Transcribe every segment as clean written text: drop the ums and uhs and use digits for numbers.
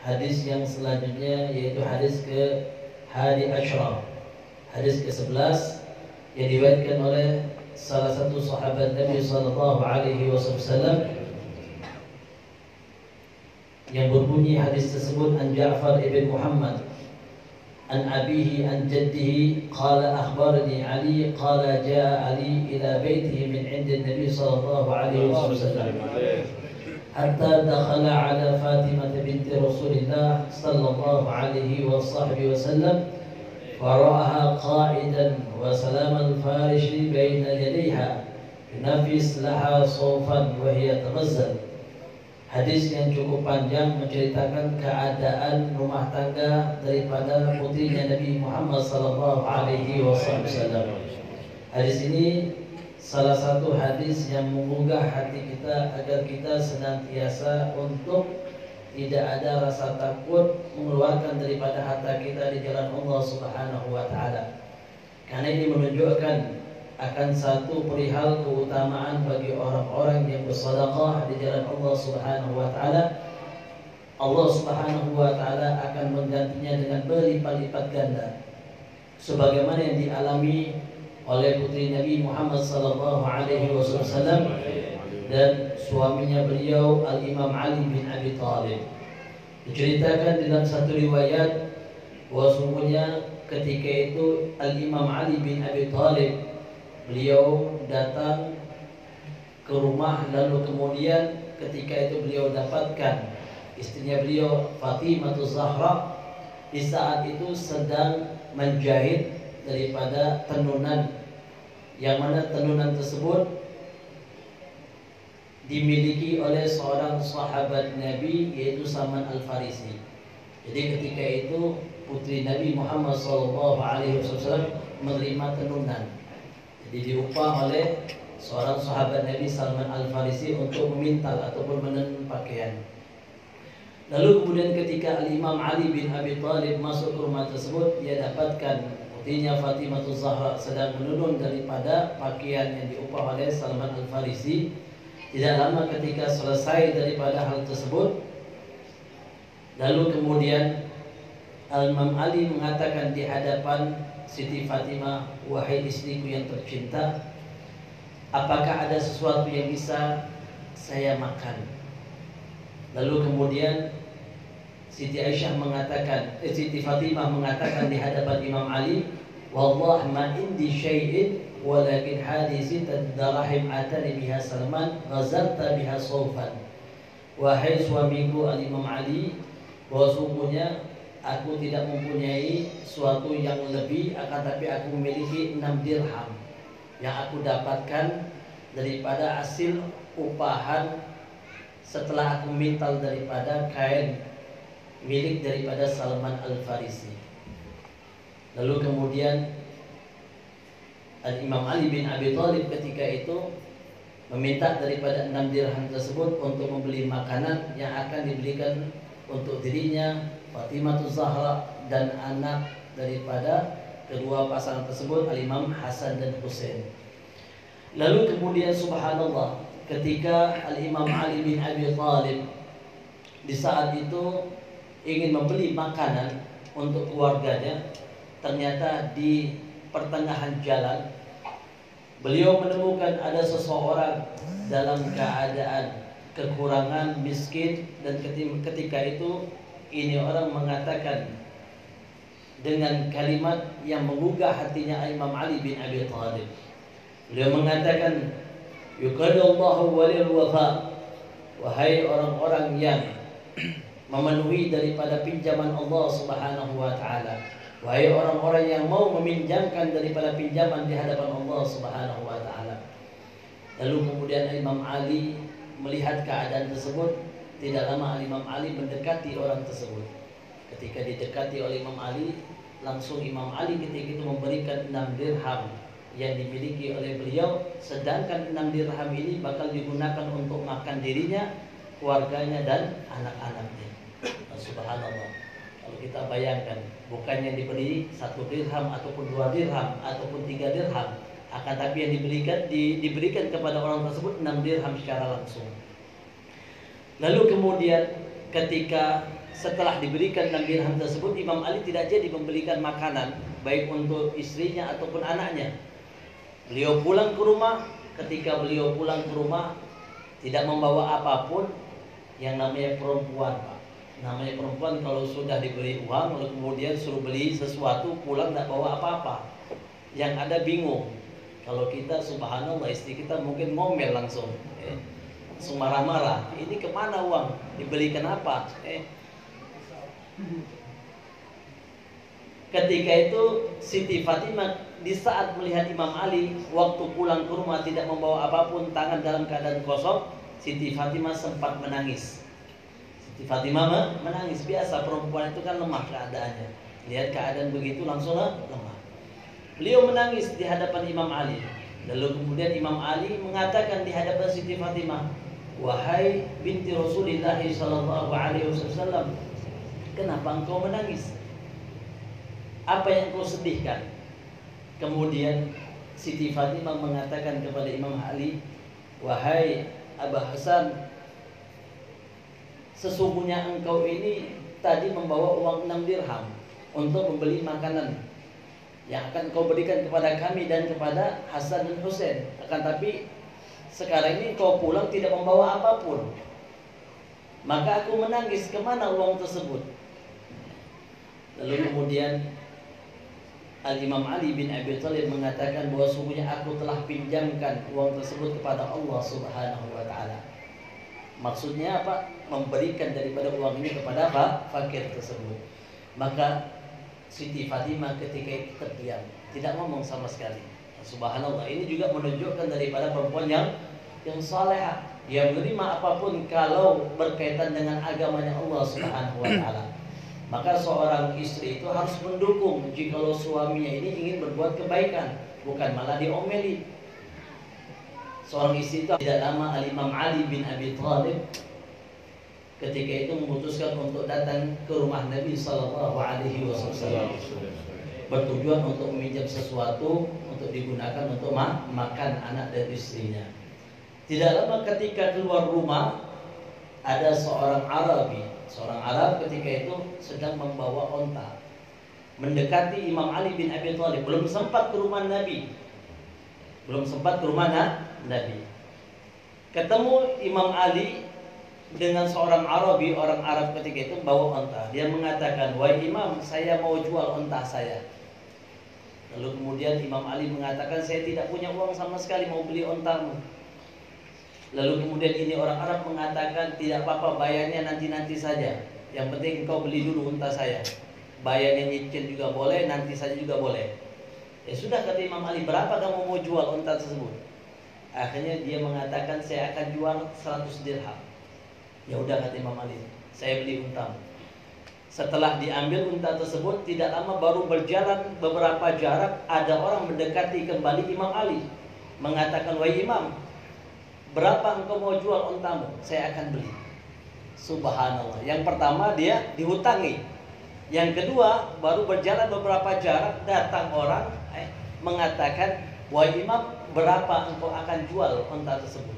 hadis yang selanjutnya, yaitu hadis ke Hadi Ashraf, hadis ke-11 yang diriwayatkan oleh salah satu sahabat Nabi sallallahu alaihi wasallam yang berbunyi hadis tersebut, an Ja'far ibn Muhammad an abihi an jaddihi qala akhbarani Ali qala jaa Ali ila baitihi min 'indi Nabi sallallahu alaihi wasallam hatta dakhala ala Fatimah binti Rasulillah sallallahu alaihi wasallam fara'aha qa'idan wa salam al-farishi baina yadayha yunafis laha sawfan wa hiya taghazzal. Hadis yang cukup panjang menceritakan keadaan rumah tangga daripada putrinya Nabi Muhammad sallallahu alaihi wasallam. Hadis ini salah satu hadis yang menggugah hati kita agar kita senantiasa untuk tidak ada rasa takut mengeluarkan daripada harta kita di jalan Allah Subhanahu wa taala. Karena ini menunjukkan akan satu perihal keutamaan bagi orang-orang yang bersedekah di jalan Allah Subhanahu wa taala. Allah Subhanahu wa taala akan menggantinya dengan berlipat-lipat ganda. Sebagaimana yang dialami oleh putri Nabi Muhammad sallallahu alaihi wasallam dan suaminya beliau Al-Imam Ali bin Abi Thalib. Diceritakan dalam satu riwayat bahwasanya ketika itu Al-Imam Ali bin Abi Thalib beliau datang ke rumah, lalu kemudian ketika itu beliau dapatkan istrinya beliau Fatimah Zahra di saat itu sedang menjahit daripada tenunan, yang mana tenunan tersebut dimiliki oleh seorang sahabat Nabi, yaitu Salman Al-Farisi. Jadi ketika itu putri Nabi Muhammad SAW menerima tenunan, jadi diupah oleh seorang sahabat Nabi Salman Al-Farisi untuk memintal ataupun menenun pakaian. Lalu kemudian ketika Al-Imam Ali bin Abi Thalib masuk ke rumah tersebut, dia dapatkan putrinya Fatimah Zahra sedang menenun daripada pakaian yang diupah oleh Salman Al-Farisi. Tidak lama ketika selesai daripada hal tersebut, lalu kemudian Al-Imam Ali mengatakan di hadapan Siti Fatimah, wahai istriku yang tercinta, apakah ada sesuatu yang bisa saya makan? Lalu kemudian Siti Aisyah mengatakan, Siti Fatimah mengatakan di hadapan Imam Ali, wallah ma indi syai'in walakin hadisi darahim atani biha Salman ghazalta biha sawfan. Wahai suamiku Al-Imam Ali, bahwa sungguhnya aku tidak mempunyai suatu yang lebih, akan tapi aku memiliki 6 dirham yang aku dapatkan daripada hasil upahan setelah aku mintal daripada kain milik daripada Salman Al-Farisi. Lalu kemudian Al-Imam Ali bin Abi Thalib ketika itu meminta daripada 6 dirham tersebut untuk membeli makanan yang akan dibelikan untuk dirinya, Fatimah Zahra, dan anak daripada kedua pasangan tersebut, Al-Imam Hasan dan Husain. Lalu kemudian subhanallah, ketika Al-Imam Ali bin Abi Thalib di saat itu ingin membeli makanan untuk keluarganya, ternyata di pertengahan jalan beliau menemukan ada seseorang dalam keadaan kekurangan, miskin, dan ketika itu ini orang mengatakan dengan kalimat yang menggugah hatinya Imam Ali bin Abi Thalib. Beliau mengatakan, yuqadallahu walil wafa, wahai orang-orang yang memenuhi daripada pinjaman Allah Subhanahu wa taala, wahai orang-orang yang mau meminjamkan daripada pinjaman di hadapan Allah Subhanahu wa taala. Lalu kemudian Imam Ali melihat keadaan tersebut, tidak lama Imam Ali mendekati orang tersebut. Ketika didekati oleh Imam Ali, langsung Imam Ali ketika itu memberikan 6 dirham yang dimiliki oleh beliau, sedangkan 6 dirham ini bakal digunakan untuk makan dirinya, keluarganya, dan anak-anaknya. Subhanallah. Kalau kita bayangkan, bukannya diberi 1 dirham ataupun 2 dirham ataupun 3 dirham, akan tapi yang diberikan kepada orang tersebut 6 dirham secara langsung. Lalu kemudian ketika setelah diberikan 6 dirham tersebut, Imam Ali tidak jadi membelikan makanan baik untuk istrinya ataupun anaknya. Beliau pulang ke rumah. Ketika beliau pulang ke rumah, tidak membawa apapun. Yang namanya perempuan, Pak. Namanya perempuan kalau sudah diberi uang lalu kemudian suruh beli sesuatu, pulang tidak bawa apa-apa. Yang ada bingung. Kalau kita subhanallah, istri kita mungkin ngomel langsung, langsung marah-marah. Ini kemana uang? Dibelikan apa? Ketika itu Siti Fatimah di saat melihat Imam Ali waktu pulang ke rumah tidak membawa apapun, tangan dalam keadaan kosong, Siti Fatimah sempat menangis. Siti Fatimah menangis. Biasa perempuan itu kan lemah keadaannya. Lihat keadaan begitu langsung lemah. Beliau menangis di hadapan Imam Ali. Lalu kemudian Imam Ali mengatakan di hadapan Siti Fatimah, "Wahai binti Rasulullah sallallahu alaihi wasallam, kenapa engkau menangis? Apa yang engkau sedihkan?" Kemudian Siti Fatimah mengatakan kepada Imam Ali, "Wahai Abah Hasan, sesungguhnya engkau ini tadi membawa uang 6 dirham untuk membeli makanan yang akan kau berikan kepada kami dan kepada Hasan dan Husain. Akan tapi sekarang ini kau pulang tidak membawa apapun. Maka aku menangis, kemana uang tersebut?" Lalu kemudian Al-Imam Ali bin Abi Thalib mengatakan bahwa sungguhnya aku telah pinjamkan uang tersebut kepada Allah Subhanahu wa taala. Maksudnya apa? Memberikan daripada uang ini kepada fakir tersebut. Maka Siti Fatimah ketika itu terdiam, tidak ngomong sama sekali. Subhanallah, ini juga menunjukkan daripada perempuan yang salehah, yang menerima apapun kalau berkaitan dengan agamanya Allah Subhanahu wa taala. Maka seorang istri itu harus mendukung jikalau suaminya ini ingin berbuat kebaikan, bukan malah diomeli. Seorang istri itu tidak lama Al-Imam Ali bin Abi Thalib ketika itu memutuskan untuk datang ke rumah Nabi sallallahu alaihi wasallam bertujuan untuk meminjam sesuatu untuk digunakan untuk makan anak dan istrinya. Tidak lama ketika keluar rumah ada seorang Arabi. Seorang Arab ketika itu sedang membawa onta mendekati Imam Ali bin Abi Thalib. Belum sempat ke rumah Nabi. Nabi. Ketemu Imam Ali dengan seorang Arabi, orang Arab ketika itu bawa onta. Dia mengatakan, "Wahai Imam, saya mau jual onta saya." Lalu kemudian Imam Ali mengatakan, "Saya tidak punya uang sama sekali mau beli ontamu." Lalu kemudian ini orang Arab mengatakan, "Tidak apa-apa, bayarnya nanti-nanti saja. Yang penting kau beli dulu unta saya. Bayarnya nyicil juga boleh, nanti saja juga boleh." Ya sudah, kata Imam Ali, "Berapa kamu mau jual unta tersebut?" Akhirnya dia mengatakan, "Saya akan jual 100 dirham." Ya udah, kata Imam Ali, "Saya beli untamu." Setelah diambil unta tersebut, tidak lama baru berjalan beberapa jarak, ada orang mendekati kembali Imam Ali, mengatakan, "Wahai Imam, berapa engkau mau jual untamu? Saya akan beli." Subhanallah. Yang pertama dia dihutangi. Yang kedua baru berjalan beberapa jarak datang orang mengatakan, "Wahai Imam, berapa engkau akan jual unta tersebut?"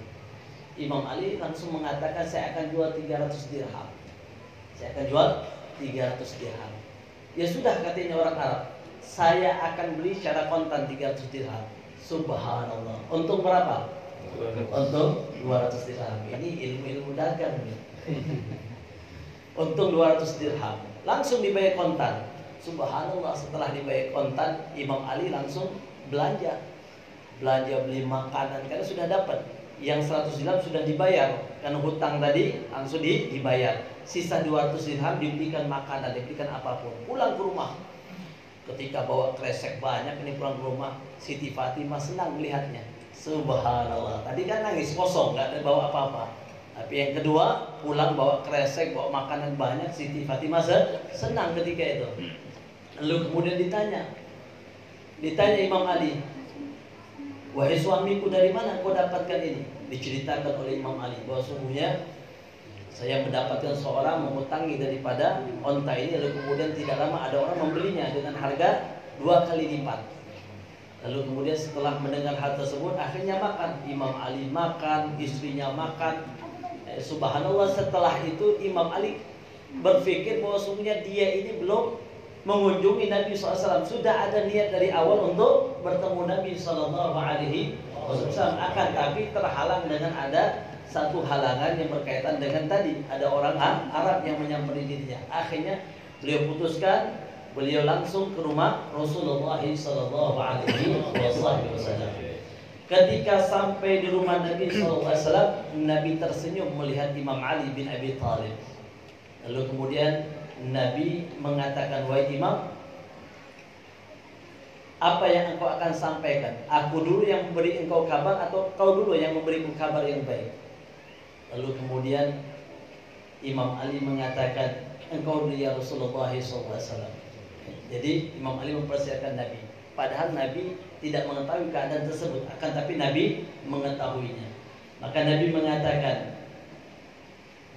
Imam Ali langsung mengatakan, "Saya akan jual 300 dirham. Saya akan jual 300 dirham." Ya sudah, katanya orang Arab, "Saya akan beli secara kontan 300 dirham." Subhanallah. Untung berapa? Untung 200 dirham. Ini ilmu-ilmu dagang nih. Untung 200 dirham. Langsung dibayar kontan. Subhanallah, setelah dibayar kontan, Imam Ali langsung belanja beli makanan karena sudah dapat. Yang 100 dirham sudah dibayar karena hutang tadi langsung dibayar. Sisa 200 dirham dibelikan makanan, dibelikan apapun. Pulang ke rumah. Ketika bawa kresek banyak ini pulang ke rumah, Siti Fatimah senang melihatnya. Subhanallah. Tadi kan nangis kosong, nggak ada bawa apa-apa. Tapi yang kedua pulang bawa kresek, bawa makanan banyak. Siti Fatimah senang ketika itu. Lalu kemudian ditanya Imam Ali, "Wahai suamiku, dari mana kau dapatkan ini?" Diceritakan oleh Imam Ali bahwa sungguhnya saya mendapatkan seorang mengutangi daripada onta ini. Lalu kemudian tidak lama ada orang membelinya dengan harga 2 kali lipat. Lalu kemudian setelah mendengar hal tersebut akhirnya makan. Imam Ali makan, istrinya makan. Subhanallah, setelah itu Imam Ali berpikir bahwa sungguhnya dia ini belum mengunjungi Nabi SAW. Sudah ada niat dari awal untuk bertemu Nabi SAW, akan tapi terhalang dengan ada satu halangan yang berkaitan dengan tadi, ada orang Arab yang menyampaikan dirinya. Akhirnya beliau putuskan, beliau langsung ke rumah Rasulullah SAW. Ketika sampai di rumah Nabi SAW, Nabi tersenyum melihat Imam Ali bin Abi Thalib. Lalu kemudian Nabi mengatakan, wahai Imam, apa yang engkau akan sampaikan? Aku dulu yang memberi engkau kabar atau kau dulu yang memberiku kabar yang baik? Lalu kemudian Imam Ali mengatakan, engkau dulu ya Rasulullah SAW. Jadi Imam Ali mempersiapkan Nabi. Padahal Nabi tidak mengetahui keadaan tersebut, akan tapi Nabi mengetahuinya. Maka Nabi mengatakan,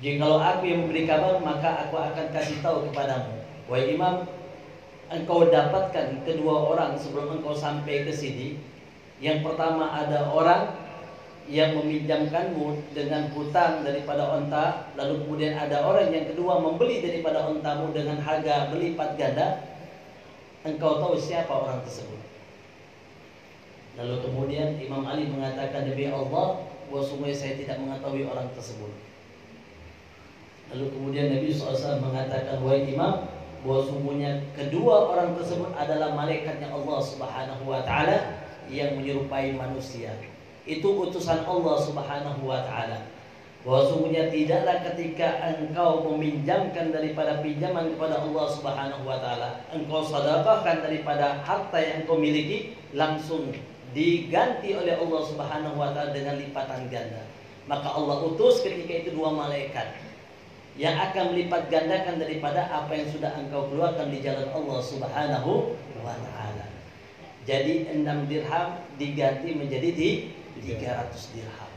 jikalau aku yang memberi kabar, maka aku akan kasih tahu kepadamu, wahai Imam, engkau dapatkan kedua orang sebelum engkau sampai ke sini. Yang pertama, ada orang yang meminjamkanmu dengan hutang daripada onta. Lalu kemudian ada orang yang kedua membeli daripada ontamu dengan harga berlipat ganda. Engkau tahu siapa orang tersebut? Lalu kemudian Imam Ali mengatakan, demi Allah, bahwa sungguh saya tidak mengetahui orang tersebut. Lalu kemudian Nabi SAW mengatakan, wahai Imam, bahwa sungguhnya kedua orang tersebut adalah malaikatnya Allah Subhanahu wa Ta'ala yang menyerupai manusia. Itu utusan Allah Subhanahu wa Ta'ala. Bahwa sungguhnya tidaklah ketika engkau meminjamkan daripada pinjaman kepada Allah Subhanahu wa Ta'ala, engkau sedekahkan daripada harta yang engkau miliki, langsung diganti oleh Allah Subhanahu wa Ta'ala dengan lipatan ganda. Maka Allah utus ketika itu dua malaikat yang akan melipat gandakan daripada apa yang sudah engkau keluarkan di jalan Allah Subhanahu wa Ta'ala. Jadi 6 dirham diganti menjadi 300 dirham.